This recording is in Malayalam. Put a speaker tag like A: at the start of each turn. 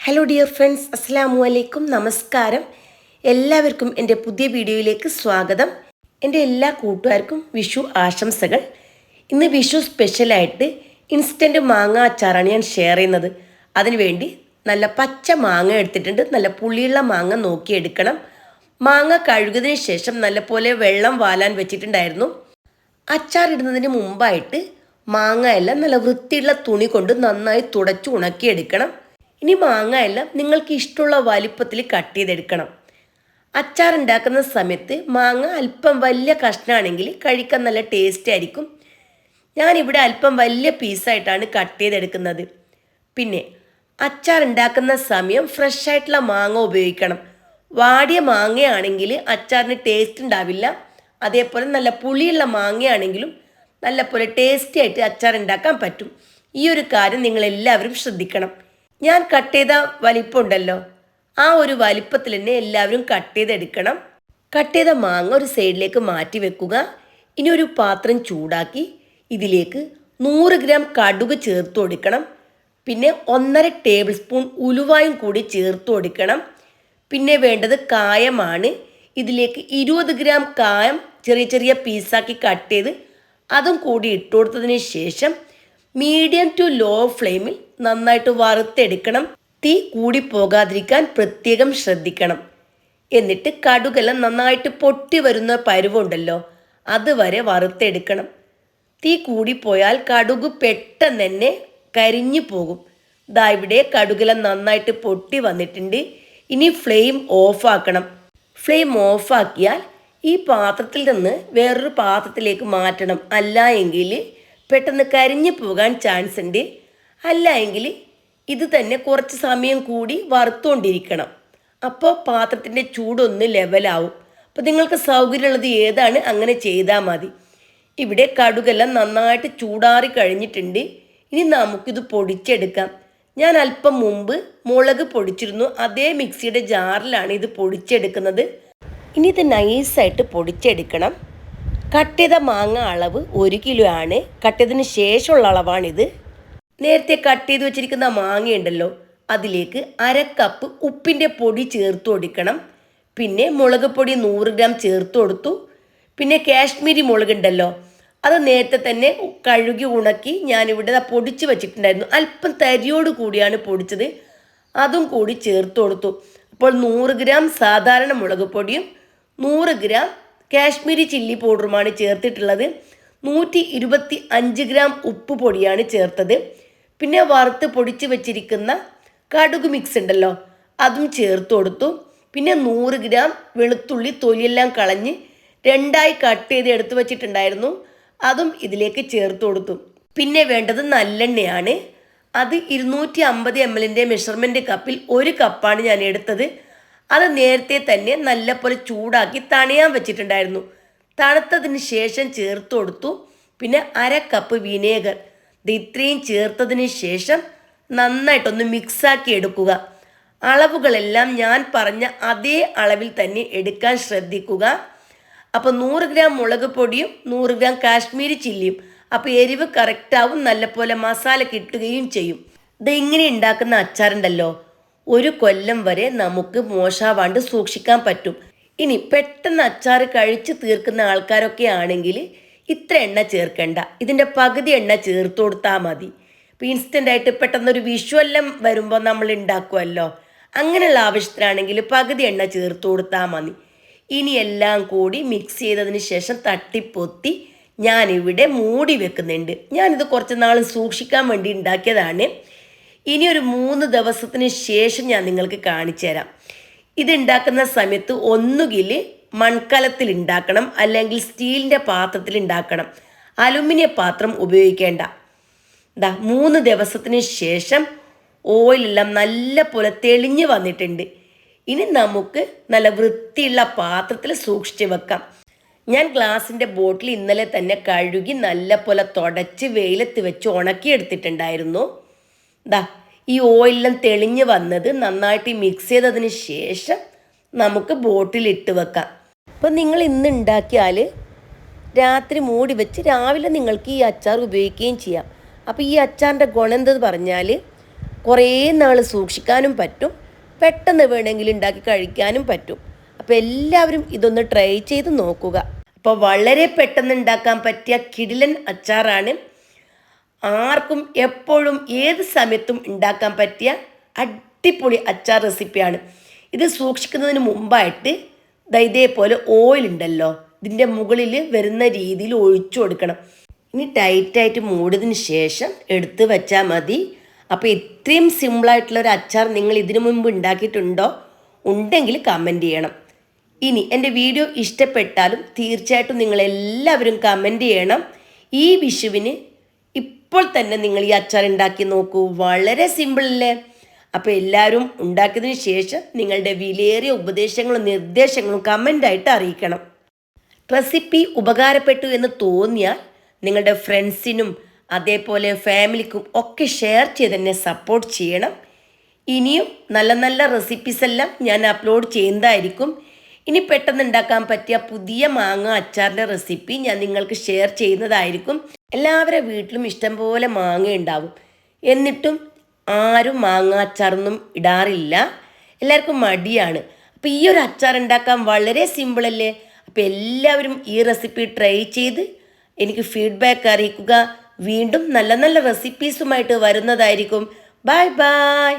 A: ഹലോ ഡിയർ ഫ്രണ്ട്സ്, അസ്സലാമു അലൈക്കും. നമസ്കാരം. എല്ലാവർക്കും എൻ്റെ പുതിയ വീഡിയോയിലേക്ക് സ്വാഗതം. എൻ്റെ എല്ലാ കൂട്ടുകാർക്കും വിഷു ആശംസകൾ. ഇന്ന് വിഷു സ്പെഷ്യലായിട്ട് ഇൻസ്റ്റൻറ്റ് മാങ്ങ അച്ചാറാണ് ഞാൻ ഷെയർ ചെയ്യുന്നത്. അതിനുവേണ്ടി നല്ല പച്ച മാങ്ങ എടുത്തിട്ടുണ്ട്. നല്ല പുളിയുള്ള മാങ്ങ നോക്കിയെടുക്കണം. മാങ്ങ കഴുകിയതിന് ശേഷം നല്ലപോലെ വെള്ളം വാലാൻ വെച്ചിട്ടുണ്ടായിരുന്നു. അച്ചാറിടുന്നതിന് മുമ്പായിട്ട് മാങ്ങ എല്ലാം നല്ല വൃത്തിയുള്ള തുണി കൊണ്ട് നന്നായി തുടച്ച് ഉണക്കിയെടുക്കണം. ഇനി മാങ്ങ എല്ലാം നിങ്ങൾക്ക് ഇഷ്ടമുള്ള വലിപ്പത്തിൽ കട്ട് ചെയ്തെടുക്കണം. അച്ചാർ ഉണ്ടാക്കുന്ന സമയത്ത് മാങ്ങ അല്പം വലിയ കഷ്ണമാണെങ്കിൽ കഴിക്കാൻ നല്ല ടേസ്റ്റ് ആയിരിക്കും. ഞാനിവിടെ അല്പം വലിയ പീസായിട്ടാണ് കട്ട് ചെയ്തെടുക്കുന്നത്. പിന്നെ അച്ചാർ ഉണ്ടാക്കുന്ന സമയം ഫ്രഷ് ആയിട്ടുള്ള മാങ്ങ ഉപയോഗിക്കണം. വാടിയ മാങ്ങയാണെങ്കിൽ അച്ചാറിന് ടേസ്റ്റ് ഉണ്ടാവില്ല. അതേപോലെ നല്ല പുളിയുള്ള മാങ്ങയാണെങ്കിലും നല്ലപോലെ ടേസ്റ്റി ആയിട്ട് അച്ചാർ ഉണ്ടാക്കാൻ പറ്റും. ഈ ഒരു കാര്യം നിങ്ങളെല്ലാവരും ശ്രദ്ധിക്കണം. ഞാൻ കട്ട് ചെയ്ത വലിപ്പം ഉണ്ടല്ലോ, ആ ഒരു വലിപ്പത്തിൽ തന്നെ എല്ലാവരും കട്ട് ചെയ്തെടുക്കണം. കട്ട് ചെയ്ത മാങ്ങ ഒരു സൈഡിലേക്ക് മാറ്റി വെക്കുക. ഇനി ഒരു പാത്രം ചൂടാക്കി ഇതിലേക്ക് 100 ഗ്രാം കടുക് ചേർത്ത് കൊടുക്കണം. പിന്നെ 1.5 ടേബിൾ സ്പൂൺ ഉലുവായും കൂടി ചേർത്ത് കൊടുക്കണം. പിന്നെ വേണ്ടത് കായമാണ്. ഇതിലേക്ക് 20 ഗ്രാം കായം ചെറിയ ചെറിയ പീസാക്കി കട്ട് ചെയ്ത് അതും കൂടി ഇട്ട് കൊടുത്തതിന് ശേഷം മീഡിയം ടു ലോ ഫ്ലെയിമിൽ നന്നായിട്ട് വറുത്തെടുക്കണം. തീ കൂടി പോകാതിരിക്കാൻ പ്രത്യേകം ശ്രദ്ധിക്കണം. എന്നിട്ട് കടുകെല്ലാം നന്നായിട്ട് പൊട്ടി വരുന്ന പരുവുണ്ടല്ലോ, അതുവരെ വറുത്തെടുക്കണം. തീ കൂടിപ്പോയാൽ കടുക് പെട്ടെന്ന് തന്നെ കരിഞ്ഞു പോകും. ദാ ഇവിടെ കടുകെല്ലാം നന്നായിട്ട് പൊട്ടി വന്നിട്ടുണ്ട്. ഇനി ഫ്ലെയിം ഓഫാക്കണം. ഫ്ലെയിം ഓഫാക്കിയാൽ ഈ പാത്രത്തിൽ നിന്ന് വേറൊരു പാത്രത്തിലേക്ക് മാറ്റണം. അല്ല എങ്കിൽ പെട്ടെന്ന് കരിഞ്ഞു പോകാൻ ചാൻസ് ഉണ്ട്. അല്ല എങ്കിൽ ഇത് തന്നെ കുറച്ച് സമയം കൂടി വറുത്തുകൊണ്ടിരിക്കണം. അപ്പോൾ പാത്രത്തിൻ്റെ ചൂടൊന്ന് ലെവലാവും. അപ്പോൾ നിങ്ങൾക്ക് സൗകര്യമുള്ളത് ഏതാണ് അങ്ങനെ ചെയ്താൽ മതി. ഇവിടെ കടുകെല്ലാം നന്നായിട്ട് ചൂടാറി കഴിഞ്ഞിട്ടുണ്ട്. ഇനി നമുക്കിത് പൊടിച്ചെടുക്കാം. ഞാൻ അല്പം മുമ്പ് മുളക് പൊടിച്ചിരുന്നു. അതേ മിക്സിയുടെ ജാറിലാണ് ഇത് പൊടിച്ചെടുക്കുന്നത്. ഇനി ഇത് നൈസായിട്ട് പൊടിച്ചെടുക്കണം. കട്ട് ചെയ്ത മാങ്ങ അളവ് 1 കിലോ ആണ്. കട്ട് ചെയ്തതിന് ശേഷമുള്ള അളവാണിത്. നേരത്തെ കട്ട് ചെയ്ത് വെച്ചിരിക്കുന്ന മാങ്ങയുണ്ടല്ലോ, അതിലേക്ക് 1/2 കപ്പ് ഉപ്പിൻ്റെ പൊടി ചേർത്ത് കൊടുക്കണം. പിന്നെ മുളക് പൊടി 100 ഗ്രാം ചേർത്ത് കൊടുത്തു. പിന്നെ കാശ്മീരി മുളകുണ്ടല്ലോ, അത് നേരത്തെ തന്നെ കഴുകി ഉണക്കി ഞാനിവിടെ പൊടിച്ച് വെച്ചിട്ടുണ്ടായിരുന്നു. അല്പം തരിയോട് കൂടിയാണ് പൊടിച്ചത്. അതും കൂടി ചേർത്ത് കൊടുത്തു. അപ്പോൾ 100 ഗ്രാം സാധാരണ മുളക് പൊടിയും 100 ഗ്രാം കാശ്മീരി ചില്ലി പൗഡറുമാണ് ചേർത്തിട്ടുള്ളത്. 125 ഗ്രാം ഉപ്പ് പൊടിയാണ് ചേർത്തത്. പിന്നെ വറുത്ത് പൊടിച്ച് വെച്ചിരിക്കുന്ന കടുക് മിക്സ് ഉണ്ടല്ലോ, അതും ചേർത്ത് കൊടുത്തു. പിന്നെ 100 ഗ്രാം വെളുത്തുള്ളി തൊലിയെല്ലാം കളഞ്ഞ് 2ആയി കട്ട് ചെയ്ത് എടുത്ത് വെച്ചിട്ടുണ്ടായിരുന്നു, അതും ഇതിലേക്ക് ചേർത്ത് കൊടുത്തു. പിന്നെ വേണ്ടത് നല്ലെണ്ണയാണ്. അത് 250 ml മെഷർമെൻറ്റ് കപ്പിൽ 1 കപ്പാണ് ഞാൻ എടുത്തത്. അത് നേരത്തെ തന്നെ നല്ലപോലെ ചൂടാക്കി തണിയാൻ വെച്ചിട്ടുണ്ടായിരുന്നു. തണുത്തതിന് ശേഷം ചേർത്ത് കൊടുത്തു. പിന്നെ 1/2 കപ്പ് വിനേഗർ, ഇത് ഇത്രയും ചേർത്തതിന് ശേഷം നന്നായിട്ടൊന്ന് മിക്സാക്കി എടുക്കുക. അളവുകളെല്ലാം ഞാൻ പറഞ്ഞ അതേ അളവിൽ തന്നെ എടുക്കാൻ ശ്രദ്ധിക്കുക. അപ്പോൾ 100 ഗ്രാം മുളക് പൊടിയും 100 ഗ്രാം കാശ്മീരി ചില്ലിയും, അപ്പോൾ എരിവ് കറക്റ്റാവും. നല്ലപോലെ മസാല കിട്ടുകയും ചെയ്യും. ഇത് ഇങ്ങനെ ഉണ്ടാക്കുന്ന അച്ചാറുണ്ടല്ലോ, 1 കൊല്ലം വരെ നമുക്ക് മോശാവാണ്ട് സൂക്ഷിക്കാൻ പറ്റും. ഇനി പെട്ടെന്ന് അച്ചാർ കഴിച്ച് തീർക്കുന്ന ആൾക്കാരൊക്കെ ആണെങ്കിൽ ഇത്ര എണ്ണ ചേർക്കണ്ട. ഇതിൻ്റെ പകുതി എണ്ണ ചേർത്ത് കൊടുത്താൽ മതി. ഇപ്പോൾ ഇൻസ്റ്റൻ്റായിട്ട് പെട്ടെന്നൊരു വിഷുവെല്ലാം വരുമ്പോൾ നമ്മൾ ഉണ്ടാക്കുമല്ലോ, അങ്ങനെയുള്ള ആവശ്യത്തിനാണെങ്കിൽ പകുതി എണ്ണ ചേർത്ത് കൊടുത്താൽ മതി. ഇനി എല്ലാം കൂടി മിക്സ് ചെയ്തതിന് ശേഷം തട്ടിപ്പൊത്തി ഞാനിവിടെ മൂടി വെക്കുന്നുണ്ട്. ഞാനിത് കുറച്ച് നാൾ സൂക്ഷിക്കാൻ വേണ്ടി ഉണ്ടാക്കിയതാണ്. ഇനി ഒരു 3 ദിവസത്തിന് ശേഷം ഞാൻ നിങ്ങൾക്ക് കാണിച്ചു തരാം. ഇത് ഉണ്ടാക്കുന്ന സമയത്ത് ഒന്നുകിൽ മൺകലത്തിൽ ഉണ്ടാക്കണം, അല്ലെങ്കിൽ സ്റ്റീലിൻ്റെ പാത്രത്തിൽ ഉണ്ടാക്കണം. അലുമിനിയം പാത്രം ഉപയോഗിക്കേണ്ട. 3 ദിവസത്തിന് ശേഷം ഓയിലെല്ലാം നല്ല പോലെ തെളിഞ്ഞ് വന്നിട്ടുണ്ട്. ഇനി നമുക്ക് നല്ല വൃത്തിയുള്ള പാത്രത്തിൽ സൂക്ഷിച്ച് വെക്കാം. ഞാൻ ഗ്ലാസിൻ്റെ ബോട്ടിൽ ഇന്നലെ തന്നെ കഴുകി നല്ല പോലെ തുടച്ച് വെയിലത്ത് വെച്ച് ഉണക്കിയെടുത്തിട്ടുണ്ടായിരുന്നു. ഈ ഓയിലെല്ലാം തെളിഞ്ഞ് വന്നത് നന്നായിട്ട് മിക്സ് ചെയ്തതിന് ശേഷം നമുക്ക് ബോട്ടിലിട്ട് വെക്കാം. അപ്പോൾ നിങ്ങൾ ഇന്ന് ഉണ്ടാക്കിയാൽ രാത്രി മൂടി വെച്ച് രാവിലെ നിങ്ങൾക്ക് ഈ അച്ചാർ ഉപയോഗിക്കുകയും ചെയ്യാം. അപ്പോൾ ഈ അച്ചാറിൻ്റെ ഗുണം എന്തെന്ന് പറഞ്ഞാൽ കുറേ നാൾ സൂക്ഷിക്കാനും പറ്റും, പെട്ടെന്ന് വേണമെങ്കിൽ ഉണ്ടാക്കി കഴിക്കാനും പറ്റും. അപ്പോൾ എല്ലാവരും ഇതൊന്ന് ട്രൈ ചെയ്ത് നോക്കുക. അപ്പോൾ വളരെ പെട്ടെന്ന് ഉണ്ടാക്കാൻ പറ്റിയ കിടിലൻ അച്ചാറാണ്. ആർക്കും എപ്പോഴും ഏത് സമയത്തും ഉണ്ടാക്കാൻ പറ്റിയ അടിപൊളി അച്ചാർ റെസിപ്പിയാണ്. ഇത് സൂക്ഷിക്കുന്നതിന് മുമ്പായിട്ട് ഇതേപോലെ ഓയിൽ ഉണ്ടല്ലോ, ഇതിൻ്റെ മുകളിൽ വരുന്ന രീതിയിൽ ഒഴിച്ചു കൊടുക്കണം. ഇനി ടൈറ്റായിട്ട് മൂടിയതിന് ശേഷം എടുത്ത് വെച്ചാൽ മതി. അപ്പോൾ ഇത്രയും സിമ്പിളായിട്ടുള്ളൊരു അച്ചാർ നിങ്ങൾ ഇതിനു മുമ്പ് ഉണ്ടാക്കിയിട്ടുണ്ടോ? ഉണ്ടെങ്കിൽ കമൻറ്റ് ചെയ്യണം. ഇനി എൻ്റെ വീഡിയോ ഇഷ്ടപ്പെട്ടാലും തീർച്ചയായിട്ടും നിങ്ങളെല്ലാവരും കമൻറ്റ് ചെയ്യണം. ഈ വിഷുവിന് ഇപ്പോൾ തന്നെ നിങ്ങൾ ഈ അച്ചാർ ഉണ്ടാക്കി നോക്കൂ. വളരെ സിമ്പിളല്ലേ? അപ്പോൾ എല്ലാവരും ഉണ്ടാക്കിയതിന് ശേഷം നിങ്ങളുടെ വിലയേറിയ ഉപദേശങ്ങളും നിർദ്ദേശങ്ങളും കമൻ്റായിട്ട് അറിയിക്കണം. റെസിപ്പി ഉപകാരപ്പെട്ടു എന്ന് തോന്നിയാൽ നിങ്ങളുടെ ഫ്രണ്ട്സിനും അതേപോലെ ഫാമിലിക്കും ഒക്കെ ഷെയർ ചെയ്ത് എന്നെ സപ്പോർട്ട് ചെയ്യണം. ഇനിയും നല്ല നല്ല റെസിപ്പീസ് എല്ലാം ഞാൻ അപ്ലോഡ് ചെയ്യുന്നതായിരിക്കും. ഇനി പെട്ടെന്ന് ഉണ്ടാക്കാൻ പറ്റിയ പുതിയ മാങ്ങ അച്ചാറിൻ്റെ റെസിപ്പി ഞാൻ നിങ്ങൾക്ക് ഷെയർ ചെയ്യുന്നതായിരിക്കും. എല്ലാവരുടെ വീട്ടിലും ഇഷ്ടംപോലെ മാങ്ങ ഉണ്ടാവും, എന്നിട്ടും ആരും മാങ്ങ അച്ചാറൊന്നും ഇടാറില്ല. എല്ലാവർക്കും മടിയാണ്. അപ്പോൾ ഈ ഒരു അച്ചാർ ഉണ്ടാക്കാൻ വളരെ സിമ്പിളല്ലേ? അപ്പോൾ എല്ലാവരും ഈ റെസിപ്പി ട്രൈ ചെയ്ത് എനിക്ക് ഫീഡ്ബാക്ക് അറിയിക്കുക. വീണ്ടും നല്ല നല്ല റെസിപ്പീസുമായിട്ട് വരുന്നതായിരിക്കും. Bye bye.